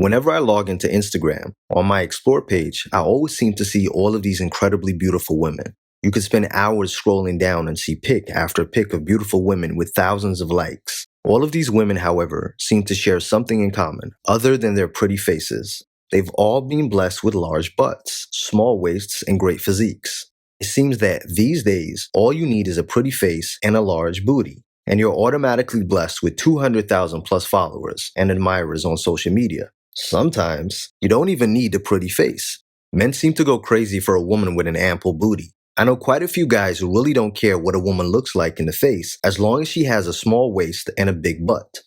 Whenever I log into Instagram, on my Explore page, I always seem to see all of these incredibly beautiful women. You could spend hours scrolling down and see pic after pic of beautiful women with thousands of likes. All of these women, however, seem to share something in common, other than their pretty faces. They've all been blessed with large butts, small waists, and great physiques. It seems that these days, all you need is a pretty face and a large booty, and you're automatically blessed with 200,000 plus followers and admirers on social media. Sometimes, you don't even need a pretty face. Men seem to go crazy for a woman with an ample booty. I know quite a few guys who really don't care what a woman looks like in the face as long as she has a small waist and a big butt.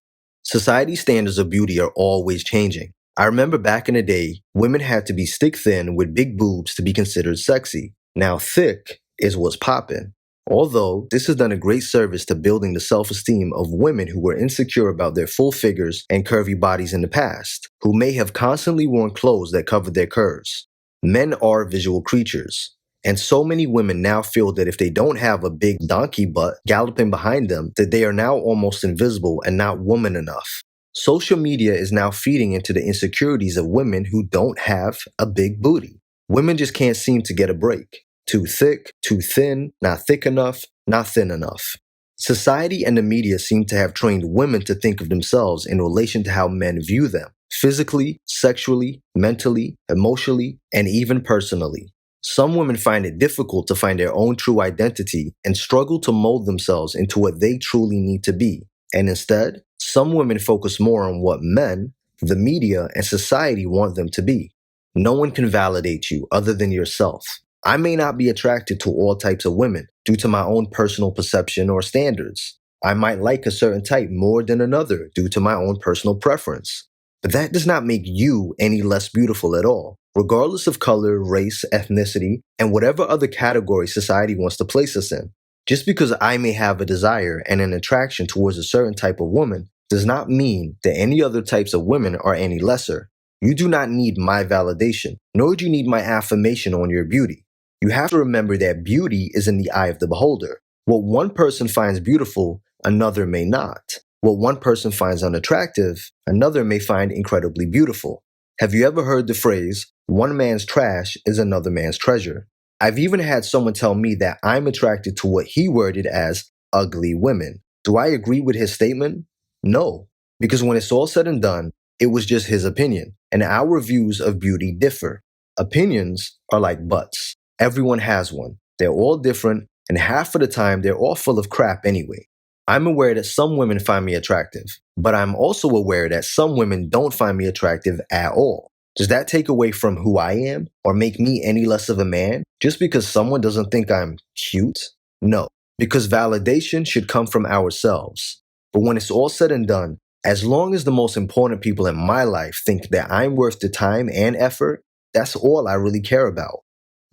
Society's standards of beauty are always changing. I remember back in the day, women had to be stick thin with big boobs to be considered sexy. Now thick is what's poppin'. Although this has done a great service to building the self-esteem of women who were insecure about their full figures and curvy bodies in the past, who may have constantly worn clothes that covered their curves. Men are visual creatures, and so many women now feel that if they don't have a big donkey butt galloping behind them, that they are now almost invisible and not woman enough. Social media is now feeding into the insecurities of women who don't have a big booty. Women just can't seem to get a break. Too thick, too thin, not thick enough, not thin enough. Society and the media seem to have trained women to think of themselves in relation to how men view them, physically, sexually, mentally, emotionally, and even personally. Some women find it difficult to find their own true identity and struggle to mold themselves into what they truly need to be. And instead, some women focus more on what men, the media, and society want them to be. No one can validate you other than yourself. I may not be attracted to all types of women due to my own personal perception or standards. I might like a certain type more than another due to my own personal preference. But that does not make you any less beautiful at all, regardless of color, race, ethnicity, and whatever other category society wants to place us in. Just because I may have a desire and an attraction towards a certain type of woman does not mean that any other types of women are any lesser. You do not need my validation, nor do you need my affirmation on your beauty. You have to remember that beauty is in the eye of the beholder. What one person finds beautiful, another may not. What one person finds unattractive, another may find incredibly beautiful. Have you ever heard the phrase, one man's trash is another man's treasure? I've even had someone tell me that I'm attracted to what he worded as ugly women. Do I agree with his statement? No, because when it's all said and done, it was just his opinion, and our views of beauty differ. Opinions are like butts. Everyone has one. They're all different, and half of the time, they're all full of crap anyway. I'm aware that some women find me attractive, but I'm also aware that some women don't find me attractive at all. Does that take away from who I am or make me any less of a man just because someone doesn't think I'm cute? No, because validation should come from ourselves. But when it's all said and done, as long as the most important people in my life think that I'm worth the time and effort, that's all I really care about.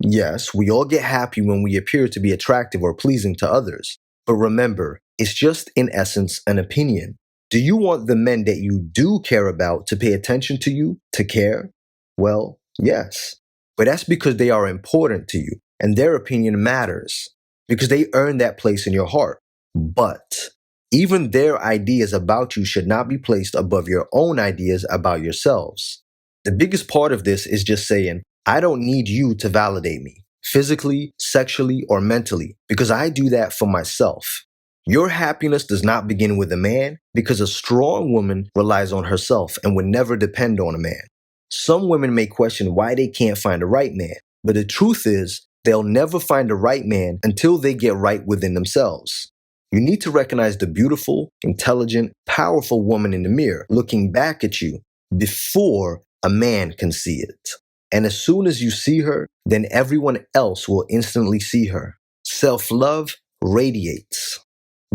Yes, we all get happy when we appear to be attractive or pleasing to others. But remember, it's just in essence an opinion. Do you want the men that you do care about to pay attention to you, to care? Well, yes. But that's because they are important to you, and their opinion matters, because they earn that place in your heart. But even their ideas about you should not be placed above your own ideas about yourselves. The biggest part of this is just saying, I don't need you to validate me, physically, sexually, or mentally, because I do that for myself. Your happiness does not begin with a man because a strong woman relies on herself and would never depend on a man. Some women may question why they can't find the right man, but the truth is they'll never find the right man until they get right within themselves. You need to recognize the beautiful, intelligent, powerful woman in the mirror looking back at you before a man can see it. And as soon as you see her, then everyone else will instantly see her. Self-love radiates.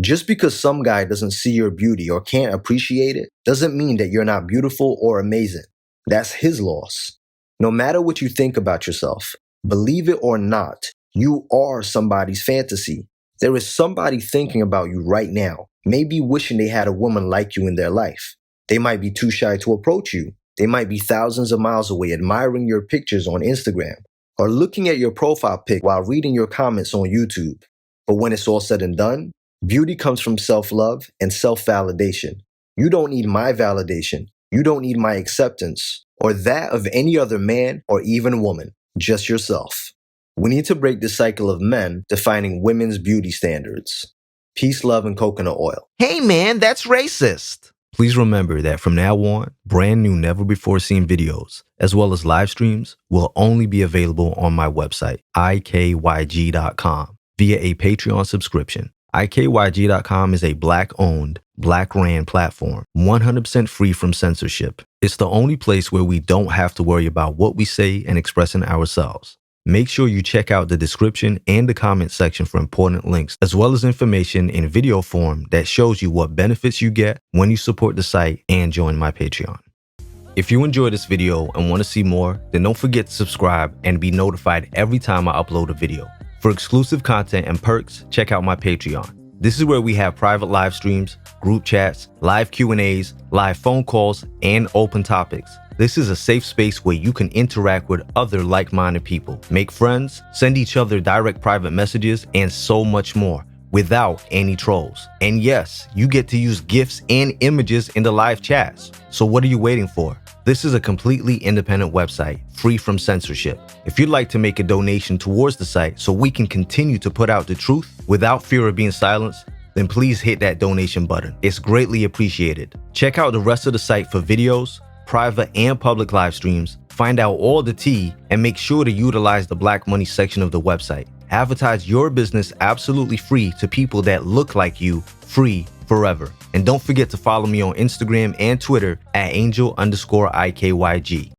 Just because some guy doesn't see your beauty or can't appreciate it doesn't mean that you're not beautiful or amazing. That's his loss. No matter what you think about yourself, believe it or not, you are somebody's fantasy. There is somebody thinking about you right now, maybe wishing they had a woman like you in their life. They might be too shy to approach you. They might be thousands of miles away admiring your pictures on Instagram or looking at your profile pic while reading your comments on YouTube. But when it's all said and done, beauty comes from self-love and self-validation. You don't need my validation You don't need my acceptance or that of any other man or even woman, just yourself. We need to break the cycle of men defining women's beauty standards. Peace, love, and coconut oil. Hey man, that's racist. Please remember that from now on, brand new never before seen videos, as well as live streams, will only be available on my website, ikyg.com, via a Patreon subscription. ikyg.com is a Black-owned, Black-ran platform, 100% free from censorship. It's the only place where we don't have to worry about what we say and expressing ourselves. Make sure you check out the description and the comment section for important links, as well as information in video form that shows you what benefits you get when you support the site and join my Patreon. If you enjoyed this video and want to see more, then don't forget to subscribe and be notified every time I upload a video. For exclusive content and perks, check out my Patreon. This is where we have private live streams, group chats, live Q&As, live phone calls, and open topics. This is a safe space where you can interact with other like-minded people, make friends, send each other direct private messages, and so much more without any trolls. And yes, you get to use GIFs and images in the live chats. So what are you waiting for? This is a completely independent website, free from censorship. If you'd like to make a donation towards the site so we can continue to put out the truth without fear of being silenced, then please hit that donation button. It's greatly appreciated. Check out the rest of the site for videos, private and public live streams, find out all the tea, and make sure to utilize the Black Money section of the website. Advertise your business absolutely free to people that look like you, free forever. And don't forget to follow me on Instagram and Twitter at angel_IKYG.